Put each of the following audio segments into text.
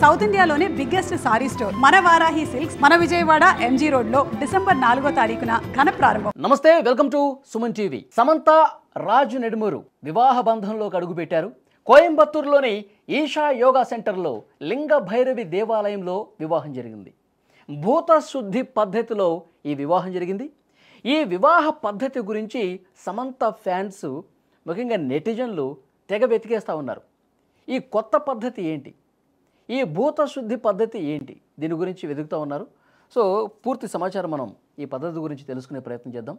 South ఇండియాలోనే biggest sorry store మన Varahi silks మన విజయవాడ ఎంజీ రోడ్ లో డిసెంబర్ 4వ తారీఖున ఘన ప్రారంభం. నమస్తే, welcome to Suman TV. Samantha Raju Nedumuru వివాహ బంధంలోకి అడుగుపెట్టారు. కోయంబత్తూరులోని ఈషా యోగా సెంటర్లో లింగ భైరవి దేవాలయంలో వివాహం జరిగింది. భూత శుద్ధి పద్ధతిలో ఈ వివాహం జరిగింది. ఈ వివాహ పద్ధతి గురించి సమంత ఫ్యాన్స్, ముఖ్యంగా నెటిజన్లు తెగ వెతికేస్తూ ఉన్నారు. ఈ కొత్త పద్ధతి ఏంటి, ఈ భూత శుద్ధి పద్ధతి ఏంటి, దీని గురించి వెతుకుతూ ఉన్నారు. సో పూర్తి సమాచారం మనం ఈ పద్ధతి గురించి తెలుసుకునే ప్రయత్నం చేద్దాం.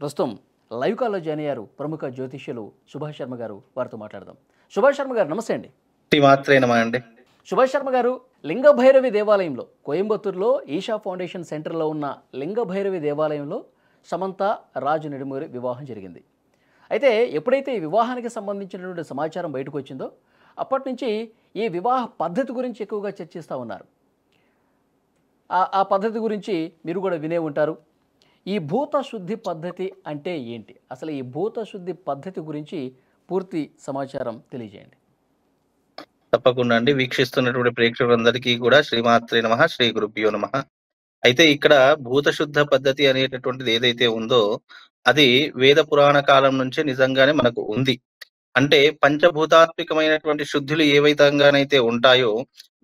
ప్రస్తుతం లైవ్ కాల్లో జాయిన్ అయ్యారు ప్రముఖ జ్యోతిష్యులు సుభాష్ శర్మ గారు. వారితో మాట్లాడదాం. సుభాష్ శర్మ గారు నమస్తే అండి. అండి. సుభాష్ శర్మ గారు, లింగ భైరవి దేవాలయంలో, కోయంబత్తూరులో ఈషా ఫౌండేషన్ సెంటర్లో ఉన్న లింగ భైరవి దేవాలయంలో సమంత రాజు నెడుమూరి వివాహం జరిగింది. అయితే ఎప్పుడైతే ఈ వివాహానికి సంబంధించినటువంటి సమాచారం బయటకు వచ్చిందో అప్పటి నుంచి ఈ వివాహ పద్ధతి గురించి ఎక్కువగా చర్చిస్తూ ఉన్నారు. ఆ పద్ధతి గురించి మీరు కూడా వినే ఉంటారు. ఈ భూత శుద్ధి పద్ధతి అంటే ఏంటి, అసలు ఈ భూత శుద్ధి పద్ధతి గురించి పూర్తి సమాచారం తెలియజేయండి. తప్పకుండా అండి. వీక్షిస్తున్నటువంటి ప్రేక్షకులందరికీ కూడా శ్రీమాత్రే నమః, శ్రీ గురుభ్యో నమః. అయితే ఇక్కడ భూత శుద్ధ పద్ధతి అనేటటువంటిది ఏదైతే ఉందో అది వేద పురాణ కాలం నుంచే నిజంగానే మనకు ఉంది. అంటే పంచభూతాత్మికమైనటువంటి శుద్ధులు ఏ విధంగానైతే ఉంటాయో,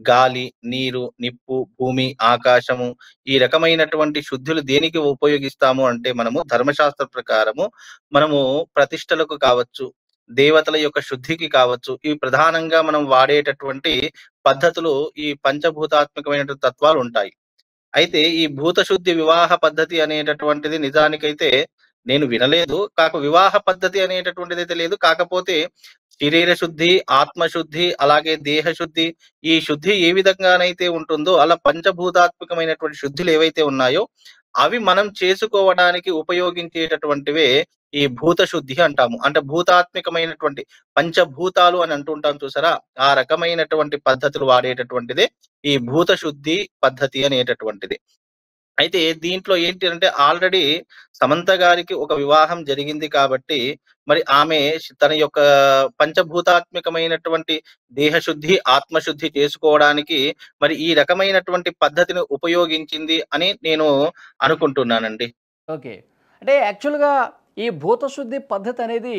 గాలి, నీరు, నిప్పు, భూమి, ఆకాశము, ఈ రకమైనటువంటి శుద్ధులు దేనికి ఉపయోగిస్తాము అంటే మనము ధర్మశాస్త్ర ప్రకారము మనము ప్రతిష్టలకు కావచ్చు, దేవతల యొక్క శుద్ధికి కావచ్చు, ఈ ప్రధానంగా మనం వాడేటటువంటి పద్ధతులు ఈ పంచభూతాత్మకమైన తత్వాలు ఉంటాయి. అయితే ఈ భూత శుద్ధి వివాహ పద్ధతి అనేటటువంటిది నిజానికైతే నేను వినలేదు. వివాహ పద్ధతి అనేటటువంటిది అయితే లేదు. కాకపోతే శరీర శుద్ధి, ఆత్మశుద్ధి, అలాగే దేహ శుద్ధి, ఈ శుద్ధి ఏ విధంగానైతే ఉంటుందో అలా పంచభూతాత్మకమైనటువంటి శుద్ధులు ఏవైతే ఉన్నాయో అవి మనం చేసుకోవడానికి ఉపయోగించేటటువంటివే ఈ భూత శుద్ధి అంటాము. అంటే భూతాత్మికమైనటువంటి పంచభూతాలు అని అంటుంటాం చూసారా, ఆ రకమైనటువంటి పద్ధతులు వాడేటటువంటిదే ఈ భూత శుద్ధి పద్ధతి అనేటటువంటిది. అయితే దీంట్లో ఏంటి అంటే ఆల్రెడీ సమంత గారికి ఒక వివాహం జరిగింది కాబట్టి మరి ఆమె తన యొక్క పంచభూతాత్మకమైనటువంటి దేహశుద్ధి, ఆత్మశుద్ధి చేసుకోవడానికి మరి ఈ రకమైనటువంటి పద్ధతిని ఉపయోగించింది అని నేను అనుకుంటున్నానండి. ఓకే, అంటే యాక్చువల్గా ఈ భూత శుద్ధి పద్ధతి అనేది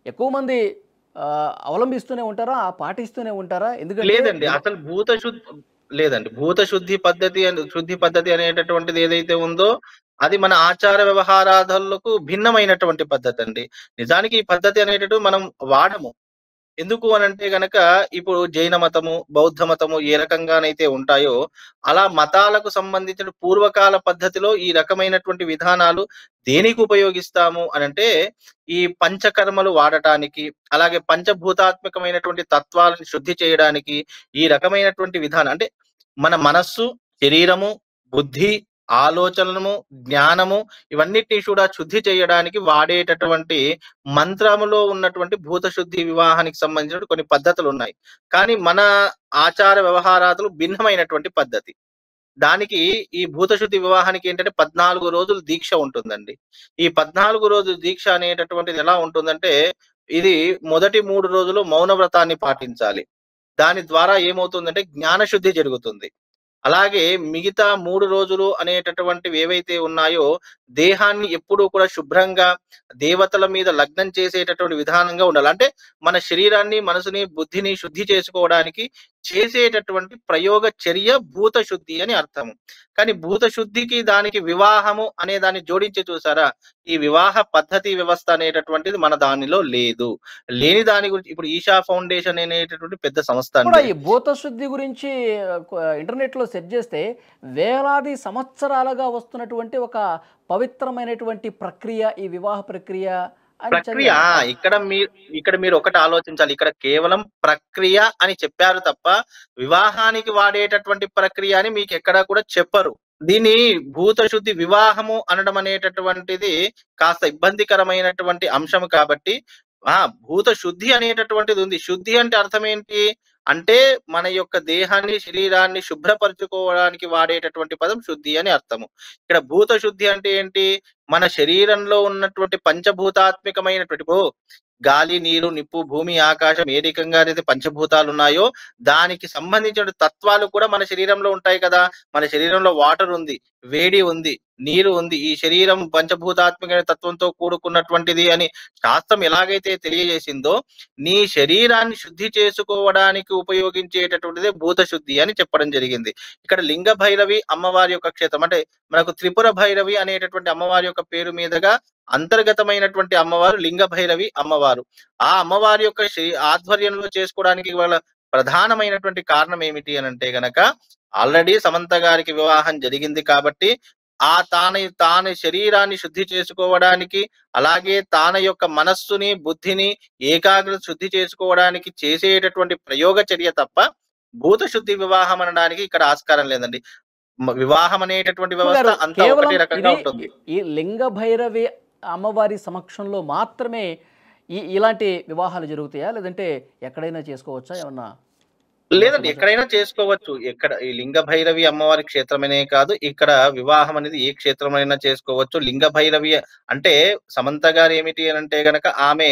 ఎక్కువ మంది అవలంబిస్తూనే ఉంటారా, పాటిస్తూనే ఉంటారా? ఎందుకంటే లేదండి, అసలు భూత శుద్ధి పద్ధతి అనేటటువంటిది ఏదైతే ఉందో అది మన ఆచార వ్యవహారాలకు భిన్నమైనటువంటి పద్ధతి అండి. నిజానికి ఈ పద్ధతి అనేటటువంటి మనం వాడము. ఎందుకు అనంటే గనక ఇప్పుడు జైన మతము, బౌద్ధ మతము ఏ రకంగానైతే ఉంటాయో అలా మతాలకు సంబంధించిన పూర్వకాల పద్ధతిలో ఈ రకమైనటువంటి విధానాలు దేనికి ఉపయోగిస్తాము అనంటే ఈ పంచకర్మలు వాడటానికి, అలాగే పంచభూతాత్మకమైనటువంటి తత్వాలను శుద్ధి చేయడానికి ఈ రకమైనటువంటి విధానం. అంటే మన మనస్సు, శరీరము, బుద్ధి, ఆలోచనము, జ్ఞానము ఇవన్నిటిని కూడా శుద్ధి చేయడానికి వాడేటటువంటి మంత్రములో ఉన్నటువంటి భూత శుద్ధి వివాహానికి సంబంధించిన కొన్ని పద్ధతులు ఉన్నాయి. కానీ మన ఆచార వ్యవహారాలు భిన్నమైనటువంటి పద్ధతి. దానికి ఈ భూత శుద్ధి వివాహానికి ఏంటంటే 14 రోజులు దీక్ష ఉంటుందండి. ఈ 14 రోజుల దీక్ష అనేటటువంటిది ఎలా ఉంటుందంటే ఇది మొదటి 3 రోజులు మౌన వ్రతాన్ని పాటించాలి. దాని ద్వారా ఏమవుతుందంటే జ్ఞాన శుద్ధి జరుగుతుంది. అలాగే మిగతా 3 రోజులు అనేటటువంటివి ఏవైతే ఉన్నాయో దేహాన్ని ఎప్పుడూ కూడా శుభ్రంగా దేవతల మీద లగ్నం చేసేటటువంటి విధానంగా ఉండాలి. అంటే మన శరీరాన్ని, మనసుని, బుద్ధిని శుద్ధి చేసుకోవడానికి చేసేటటువంటి ప్రయోగ చర్య భూత శుద్ధి అని అర్థము. కానీ భూత శుద్ధికి దానికి వివాహము అనే దాన్ని జోడించి చూసారా, ఈ వివాహ పద్ధతి వ్యవస్థ అనేటటువంటిది మన దానిలో లేదు. లేని దాని గురించి ఇప్పుడు ఈషా ఫౌండేషన్ అనేటటువంటి పెద్ద సంస్థ కూడా ఈ భూత శుద్ధి గురించి ఇంటర్నెట్ లో సెర్చ్ చేస్తే వేలాది సంవత్సరాలుగా వస్తున్నటువంటి ఒక పవిత్రమైనటువంటి ప్రక్రియ ఈ వివాహ ప్రక్రియ. ఇక్కడ మీరు ఒకటి ఆలోచించాలి. ఇక్కడ కేవలం ప్రక్రియ అని చెప్పారు తప్ప వివాహానికి వాడేటటువంటి ప్రక్రియ అని మీకు ఎక్కడా కూడా చెప్పరు. దీన్ని భూత శుద్ధి వివాహము అనడం అనేటటువంటిది కాస్త ఇబ్బందికరమైనటువంటి అంశం కాబట్టి భూత శుద్ధి అనేటటువంటిది ఉంది. శుద్ధి అంటే అర్థం ఏంటి అంటే మన యొక్క దేహాన్ని, శరీరాన్ని శుభ్రపరచుకోవడానికి వాడేటటువంటి పదం శుద్ధి అని అర్థము. ఇక్కడ భూత శుద్ధి అంటే ఏంటి, మన శరీరంలో ఉన్నటువంటి పంచభూతాత్మికమైనటువంటి గాలి, నీరు, నిప్పు, భూమి, ఆకాశం ఏ రకంగా అయితే పంచభూతాలు ఉన్నాయో దానికి సంబంధించిన తత్వాలు కూడా మన శరీరంలో ఉంటాయి కదా. మన శరీరంలో వాటర్ ఉంది, వేడి ఉంది, నీరు ఉంది. ఈ శరీరం పంచభూతాత్మకమైన తత్వంతో కూడుకున్నటువంటిది అని శాస్త్రం ఎలాగైతే తెలియజేసిందో, నీ శరీరాన్ని శుద్ధి చేసుకోవడానికి ఉపయోగించేటటువంటిదే భూత శుద్ధి అని చెప్పడం జరిగింది. ఇక్కడ లింగ భైరవి అమ్మవారి యొక్క క్షేత్రం, అంటే మనకు త్రిపుర భైరవి అనేటటువంటి అమ్మవారి యొక్క పేరు మీదుగా అంతర్గతమైనటువంటి అమ్మవారు లింగ భైరవి అమ్మవారు. ఆ అమ్మవారి యొక్క ఆధ్వర్యంలో చేసుకోవడానికి వాళ్ళ ప్రధానమైనటువంటి కారణం ఏమిటి అని అంటే గనక, ఆల్రెడీ సమంత గారికి వివాహం జరిగింది కాబట్టి తాను శరీరాన్ని శుద్ధి చేసుకోవడానికి, అలాగే తాన యొక్క మనస్సుని, బుద్ధిని ఏకాగ్రత శుద్ధి చేసుకోవడానికి చేసేటటువంటి ప్రయోగ చర్య తప్ప భూత శుద్ధి వివాహం అనడానికి ఇక్కడ ఆస్కారం లేదండి. వివాహం అనేటటువంటి వ్యవస్థ అంతా కేవలం ఒకటే రకంగా ఇది ఉంటుంది. ఈ లింగ భైరవి అమ్మవారి సమక్షంలో మాత్రమే ఇలాంటి వివాహాలు జరుగుతాయా, లేదంటే ఎక్కడైనా చేసుకోవచ్చా? ఏమన్నా లేదండి, ఎక్కడైనా చేసుకోవచ్చు. ఈ లింగ భైరవి అమ్మవారి క్షేత్రమనే కాదు, ఇక్కడ వివాహం అనేది ఏ క్షేత్రమైనా చేసుకోవచ్చు. లింగ భైరవి అంటే సమంత గారు ఏమిటి అని అంటే గనక, ఆమె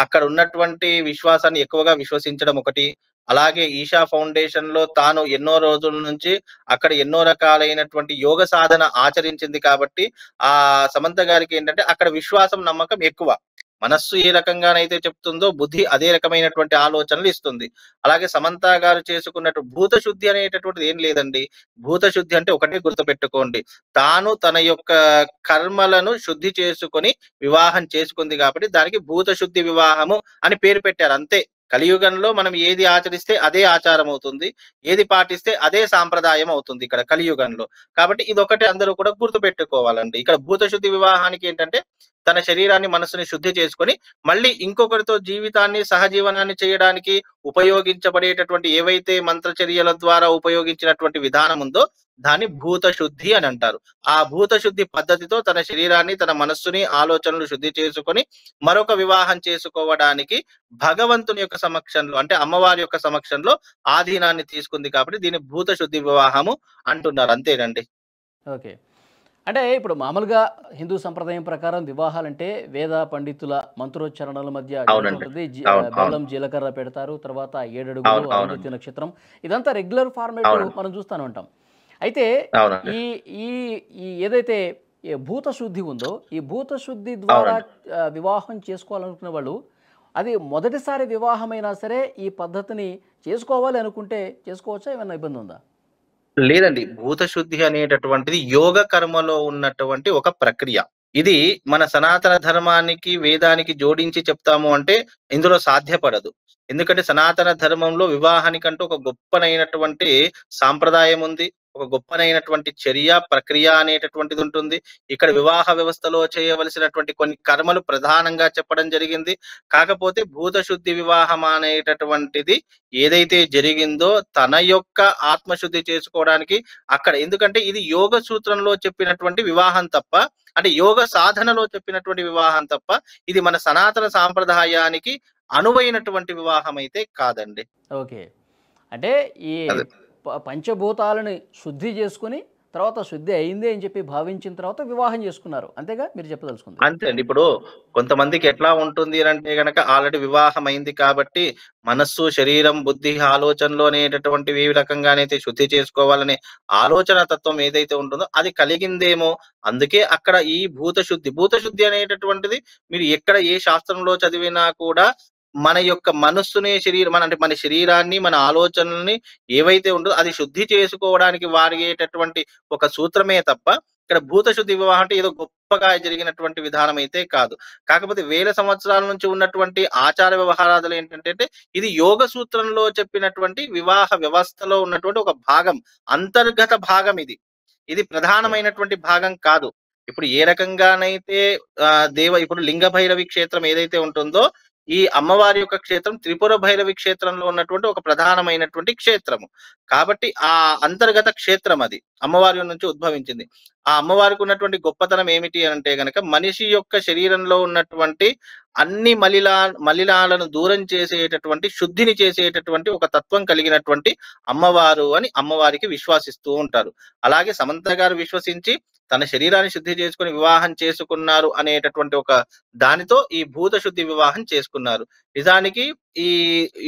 అక్కడ ఉన్నటువంటి విశ్వాసాన్ని ఎక్కువగా విశ్వసించడం ఒకటి. అలాగే ఈషా ఫౌండేషన్ లో తాను ఎన్నో రోజుల నుంచి అక్కడ ఎన్నో రకాలైనటువంటి యోగ సాధన ఆచరించింది కాబట్టి ఆ సమంత గారికి ఏంటంటే అక్కడ విశ్వాసం, నమ్మకం ఎక్కువ. మనస్సు ఏ రకంగానైతే చెప్తుందో బుద్ధి అదే రకమైనటువంటి ఆలోచనలు ఇస్తుంది. అలాగే సమంత గారు చేసుకున్నట్టు భూత శుద్ధి అనేటటువంటిది ఏం లేదండి. భూత శుద్ధి అంటే ఒకటే గుర్తుపెట్టుకోండి, తాను తన యొక్క కర్మలను శుద్ధి చేసుకొని వివాహం చేసుకుంది కాబట్టి దానికి భూత శుద్ధి వివాహము అని పేరు పెట్టారు అంతే. కలియుగంలో మనం ఏది ఆచరిస్తే అదే ఆచారం అవుతుంది, ఏది పాటిస్తే అదే సాంప్రదాయం అవుతుంది ఇక్కడ కలియుగంలో. కాబట్టి ఇదొకటి అందరూ కూడా గుర్తు పెట్టుకోవాలండి. ఇక్కడ భూత శుద్ధి వివాహానికి ఏంటంటే తన శరీరాన్ని, మనసుని శుద్ధి చేసుకొని మళ్ళీ ఇంకొకరితో జీవితాన్ని, సహజీవనాన్ని చేయడానికి ఉపయోగించబడేటటువంటి ఏవైతే మంత్రచర్యల ద్వారా ఉపయోగించినటువంటి విధానం ఉందో దాన్ని భూత శుద్ధి అని అంటారు. ఆ భూత శుద్ధి పద్ధతితో తన శరీరాన్ని, తన మనస్సుని, ఆలోచనలు శుద్ధి చేసుకొని మరొక వివాహం చేసుకోవడానికి భగవంతుని యొక్క సమక్షంలో, అంటే అమ్మవారి యొక్క సమక్షంలో ఆధీనాన్ని తీసుకుంది కాబట్టి దీన్ని భూత శుద్ధి వివాహము అంటున్నారు. అంతేనండి. ఓకే. అంటే ఇప్పుడు మామూలుగా హిందూ సంప్రదాయం ప్రకారం వివాహాలంటే వేద పండితుల మంత్రోచ్చారణల మధ్య అవునండి. జరుగుతుంటుంది. అవును, అవును, బెల్లం, జీలకర్ర పెడతారు, తర్వాత 7 అడుగులు, అవును, అరుంధతి అవునండి, నక్షత్రం, ఇదంతా రెగ్యులర్ ఫార్మేట్ అవునండి, మనం చూస్తూనే ఉంటాం. అయితే అవునండి, ఈ ఈ ఈ ఏదైతే ఈ భూత శుద్ధి ఉందో, ఈ భూత శుద్ధి ద్వారా అవునండి. వివాహం చేసుకోవాలనుకునే వాళ్ళు అది మొదటిసారి వివాహమైనా సరే ఈ పద్ధతిని చేసుకోవాలి అనుకుంటే చేసుకోవచ్చా? ఏమైనా ఇబ్బంది ఉందా? లేదండి, భూత శుద్ధి అనేటటువంటిది యోగ కర్మలో ఉన్నటువంటి ఒక ప్రక్రియ. ఇది మన సనాతన ధర్మానికి, వేదానికి జోడించి చెప్తాము అంటే ఇందులో సాధ్యపడదు. ఎందుకంటే సనాతన ధర్మంలో వివాహానికంటూ ఒక గొప్పనైనటువంటి సాంప్రదాయం ఉంది. ఒక గొప్పనైనటువంటి చర్య, ప్రక్రియ అనేటటువంటిది ఉంటుంది. ఇక్కడ వివాహ వ్యవస్థలో చేయవలసినటువంటి కొన్ని కర్మలు ప్రధానంగా చెప్పడం జరిగింది. కాకపోతే భూత శుద్ధి వివాహం అనేటటువంటిది ఏదైతే జరిగిందో తన యొక్క ఆత్మశుద్ధి చేసుకోవడానికి అక్కడ, ఎందుకంటే ఇది యోగ సూత్రంలో చెప్పినటువంటి వివాహం తప్ప, అంటే యోగ సాధనలో చెప్పినటువంటి వివాహం తప్ప, ఇది మన సనాతన సాంప్రదాయానికి అనువైనటువంటి వివాహం అయితే కాదండి. ఓకే. అంటే ఈ అదే. పంచభూతాలని శుద్ధి చేసుకుని తర్వాత శుద్ధి అయింది అని చెప్పి భావించిన తర్వాత వివాహం చేసుకున్నారు, అంతేగా మీరు చెప్పదలుచుకుంది? అంతే అండి. ఇప్పుడు కొంతమందికి ఎట్లా ఉంటుంది అంటే గనక ఆల్రెడీ వివాహం అయింది కాబట్టి మనస్సు, శరీరం, బుద్ధి, ఆలోచనలు అనేటటువంటివి ఏ రకంగానైతే శుద్ధి చేసుకోవాలనే ఆలోచన తత్వం ఏదైతే ఉంటుందో అది కలిగిందేమో. అందుకే అక్కడ ఈ భూత శుద్ధి అనేటటువంటిది మీరు ఎక్కడ ఏ శాస్త్రంలో చదివినా కూడా మన యొక్క మనస్సుని, అంటే మన శరీరాన్ని, మన ఆలోచనల్ని ఏవైతే ఉంటుందో అది శుద్ధి చేసుకోవడానికి వాడేటటువంటి ఒక సూత్రమే తప్ప ఇక్కడ భూత శుద్ధి వివాహం అంటే ఏదో గొప్పగా జరిగినటువంటి విధానం అయితే కాదు. కాకపోతే వేల సంవత్సరాల నుంచి ఉన్నటువంటి ఆచార వ్యవహారాలు ఏంటంటే ఇది యోగ సూత్రంలో చెప్పినటువంటి వివాహ వ్యవస్థలో ఉన్నటువంటి ఒక భాగం, అంతర్గత భాగం ఇది. ఇది ప్రధానమైనటువంటి భాగం కాదు. ఇప్పుడు ఏ రకంగానైతే ఇప్పుడు లింగ భైరవి క్షేత్రం ఏదైతే ఉంటుందో ఈ అమ్మవారి యొక్క క్షేత్రం త్రిపుర భైరవి క్షేత్రంలో ఉన్నటువంటి ఒక ప్రధానమైనటువంటి క్షేత్రము. కాబట్టి ఆ అంతర్గత క్షేత్రం అది అమ్మవారి నుంచి ఉద్భవించింది. ఆ అమ్మవారికి ఉన్నటువంటి గొప్పతనం ఏమిటి అంటే గనక మనిషి యొక్క శరీరంలో ఉన్నటువంటి అన్ని మలినాలను దూరం చేసేటటువంటి, శుద్ధిని చేసేటటువంటి ఒక తత్వం కలిగినటువంటి అమ్మవారు అని అమ్మవారికి విశ్వాసిస్తూ ఉంటారు. అలాగే సమంత గారు విశ్వసించి తన శరీరాన్ని శుద్ధి చేసుకొని వివాహం చేసుకున్నారు అనేటటువంటి ఒక దానితో ఈ భూత శుద్ధి వివాహం చేసుకున్నారు. నిజానికి ఈ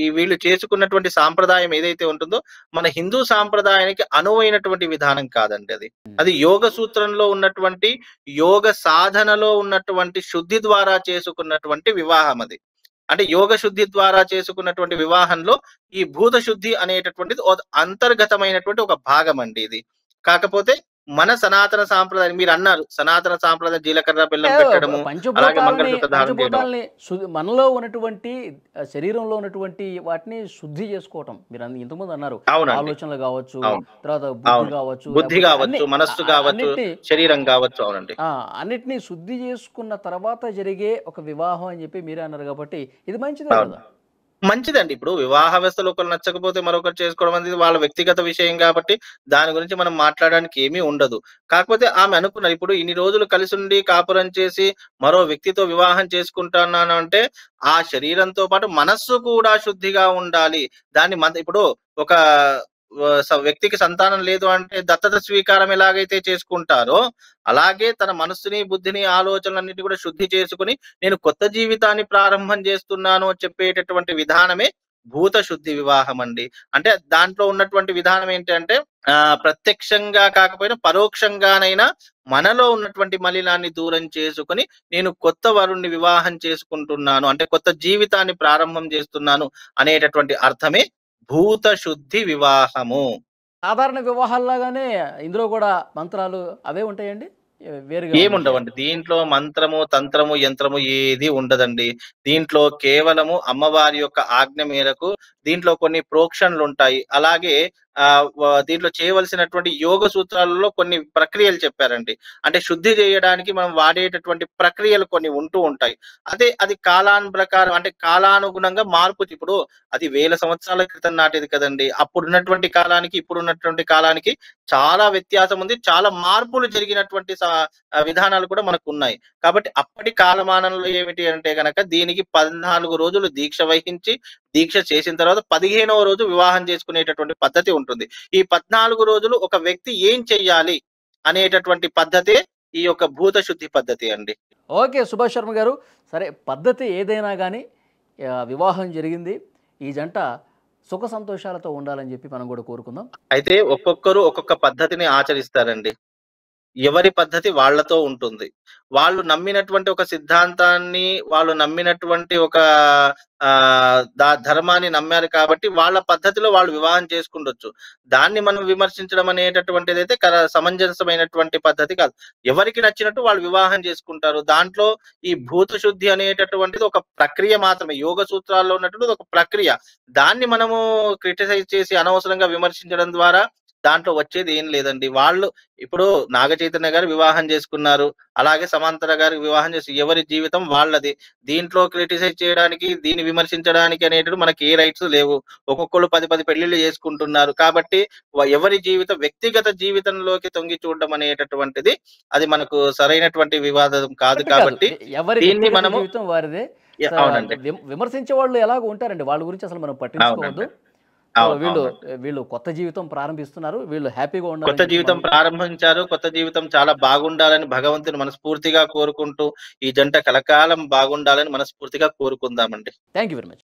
ఈ వీళ్ళు చేసుకున్నటువంటి సాంప్రదాయం ఏదైతే ఉంటుందో మన హిందూ సాంప్రదాయానికి అనువైనటువంటి విధానం కాదండి అది. అది యోగ సూత్రంలో ఉన్నటువంటి యోగ సాధనలో ఉన్నటువంటి శుద్ధి ద్వారా చేసుకున్నటువంటి వివాహం అది. అంటే యోగ శుద్ధి ద్వారా చేసుకున్నటువంటి వివాహంలో ఈ భూత శుద్ధి అనేటటువంటిది అంతర్గతమైనటువంటి ఒక భాగం అండి ఇది. కాకపోతే మన సనాతన సాంప్రదాయం మీరు అన్నారు, సనాతన సాంప్రదాయం జీలకర్ర బెల్లం పెట్టడము, అలాగే మంగళసూత్ర ధారణ చేయడం. మనలో ఉన్నటువంటి శరీరంలో ఉన్నటువంటి వాటిని శుద్ధి చేసుకోవటం మీరు ఇంతకుముందు అన్నారు. ఆలోచనలు కావచ్చు, తర్వాత బుద్ధి కావచ్చు, మనస్సు కావచ్చు, శరీరం కావచ్చు. అవునండి, అన్నిటినీ శుద్ధి చేసుకున్న తర్వాత జరిగే ఒక వివాహం అని చెప్పి మీరే అన్నారు కాబట్టి ఇది మంచిదే కదా. మంచిదండి. ఇప్పుడు వివాహ వ్యవస్థలో ఒకరు నచ్చకపోతే మరొకరు చేసుకోవడం అనేది వాళ్ళ వ్యక్తిగత విషయం కాబట్టి దాని గురించి మనం మాట్లాడడానికి ఏమీ ఉండదు. కాకపోతే ఆమె అనుకున్నారు, ఇప్పుడు ఇన్ని రోజులు కలిసి ఉండి కాపురం చేసి మరో వ్యక్తితో వివాహం చేసుకుంటున్నాను అంటే ఆ శరీరంతో పాటు మనస్సు కూడా శుద్ధిగా ఉండాలి. దాన్ని ఇప్పుడు ఒక వ్యక్తికి సంతానం లేదు అంటే దత్తత స్వీకారం ఎలాగైతే చేసుకుంటారో అలాగే తన మనస్సుని, బుద్ధిని, ఆలోచనలన్నిటి కూడా శుద్ధి చేసుకుని నేను కొత్త జీవితాన్ని ప్రారంభం చేస్తున్నాను అని చెప్పేటటువంటి విధానమే భూత శుద్ధి వివాహం అండి. అంటే దాంట్లో ఉన్నటువంటి విధానం ఏంటంటే ప్రత్యక్షంగా కాకపోయినా పరోక్షంగానైనా మనలో ఉన్నటువంటి మలినాన్ని దూరం చేసుకుని నేను కొత్త వరుణ్ణి వివాహం చేసుకుంటున్నాను అంటే కొత్త జీవితాన్ని ప్రారంభం చేస్తున్నాను అనేటటువంటి అర్థమే భూత శుద్ధి వివాహము. సాధారణ వివాహాల్లాగానే ఇందులో కూడా మంత్రాలు అవే ఉంటాయండి, వేరుగా ఏముండవండి. దీంట్లో మంత్రము, తంత్రము, యంత్రము ఏది ఉండదండి. దీంట్లో కేవలము అమ్మవారి యొక్క ఆజ్ఞ మేరకు దీంట్లో కొన్ని ప్రోక్షణలు ఉంటాయి. అలాగే దీంట్లో చేయవలసినటువంటి యోగ సూత్రాలలో కొన్ని ప్రక్రియలు చెప్పారండి. అంటే శుద్ధి చేయడానికి మనం వాడేటటువంటి ప్రక్రియలు కొన్ని ఉంటూ ఉంటాయి. అది ప్రకారం అంటే కాలానుగుణంగా మార్పు. ఇప్పుడు అది 1000 సంవత్సరాల క్రితం నాటిది కదండి. అప్పుడున్నటువంటి కాలానికి ఇప్పుడున్నటువంటి కాలానికి చాలా వ్యత్యాసం ఉంది. చాలా మార్పులు జరిగినటువంటి విధానాలు కూడా మనకు ఉన్నాయి. కాబట్టి అప్పటి కాలమానంలో ఏమిటి అంటే గనక దీనికి 14 రోజులు దీక్ష వహించి దీక్ష చేసిన తర్వాత 15వ రోజు వివాహం చేసుకునేటటువంటి పద్ధతి ఉంటుంది. ఈ 14 రోజులు ఒక వ్యక్తి ఏం చెయ్యాలి అనేటటువంటి పద్ధతే ఈ యొక్క భూత శుద్ధి పద్ధతి అండి. ఓకే సుభాష్ శర్మ గారు, సరే పద్ధతి ఏదైనా కానీ వివాహం జరిగింది, ఈ జంట సుఖ సంతోషాలతో ఉండాలని చెప్పి మనం కూడా కోరుకుందాం. అయితే ఒక్కొక్కరు ఒక్కొక్క పద్ధతిని ఆచరిస్తారండి. ఎవరి పద్ధతి వాళ్ళతో ఉంటుంది. వాళ్ళు నమ్మినటువంటి ఒక సిద్ధాంతాన్ని, వాళ్ళు నమ్మినటువంటి ఒక ధర్మాన్ని నమ్మారు కాబట్టి వాళ్ళ పద్ధతిలో వాళ్ళు వివాహం చేసుకుండొచ్చు. దాన్ని మనం విమర్శించడం అనేటటువంటిది అయితే సమంజసమైనటువంటి పద్ధతి కాదు. ఎవరికి నచ్చినట్టు వాళ్ళు వివాహం చేసుకుంటారు. దాంట్లో ఈ భూత శుద్ధి అనేటటువంటిది ఒక ప్రక్రియ మాత్రమే. యోగ సూత్రాల్లో ఉన్నటువంటి ఒక ప్రక్రియ. దాన్ని మనము క్రిటిసైజ్ చేసి అనవసరంగా విమర్శించడం ద్వారా దాంట్లో వచ్చేది ఏం లేదండి. వాళ్ళు ఇప్పుడు నాగ చైతన్య గారు వివాహం చేసుకున్నారు, అలాగే సమాంతర గారికి వివాహం చేసి ఎవరి జీవితం వాళ్ళది. దీంట్లో క్రిటిసైజ్ చేయడానికి, దీన్ని విమర్శించడానికి అనేటివి మనకి ఏ రైట్స్ లేవు. ఒక్కొక్కరు 10 పెళ్లిళ్ళు చేసుకుంటున్నారు. కాబట్టి ఎవరి జీవితం వ్యక్తిగత జీవితంలోకి తొంగి చూడడం అనేటటువంటిది అది మనకు సరైనటువంటి వివాదం కాదు. కాబట్టి దీన్ని మనము వారిదే. అవునండి, విమర్శించే వాళ్ళు ఎలాగో ఉంటారండి, వాళ్ళ గురించి అసలు మనం పట్టించుకోవద్దు. వీళ్ళు కొత్త జీవితం ప్రారంభిస్తున్నారు, వీళ్ళు హ్యాపీగా ఉండాలి. కొత్త జీవితం ప్రారంభించారు. కొత్త జీవితం చాలా బాగుండాలని భగవంతుని మనస్ఫూర్తిగా కోరుకుంటూ ఈ జంట కలకాలం బాగుండాలని మనస్ఫూర్తిగా కోరుకుందామండి. Thank you very much.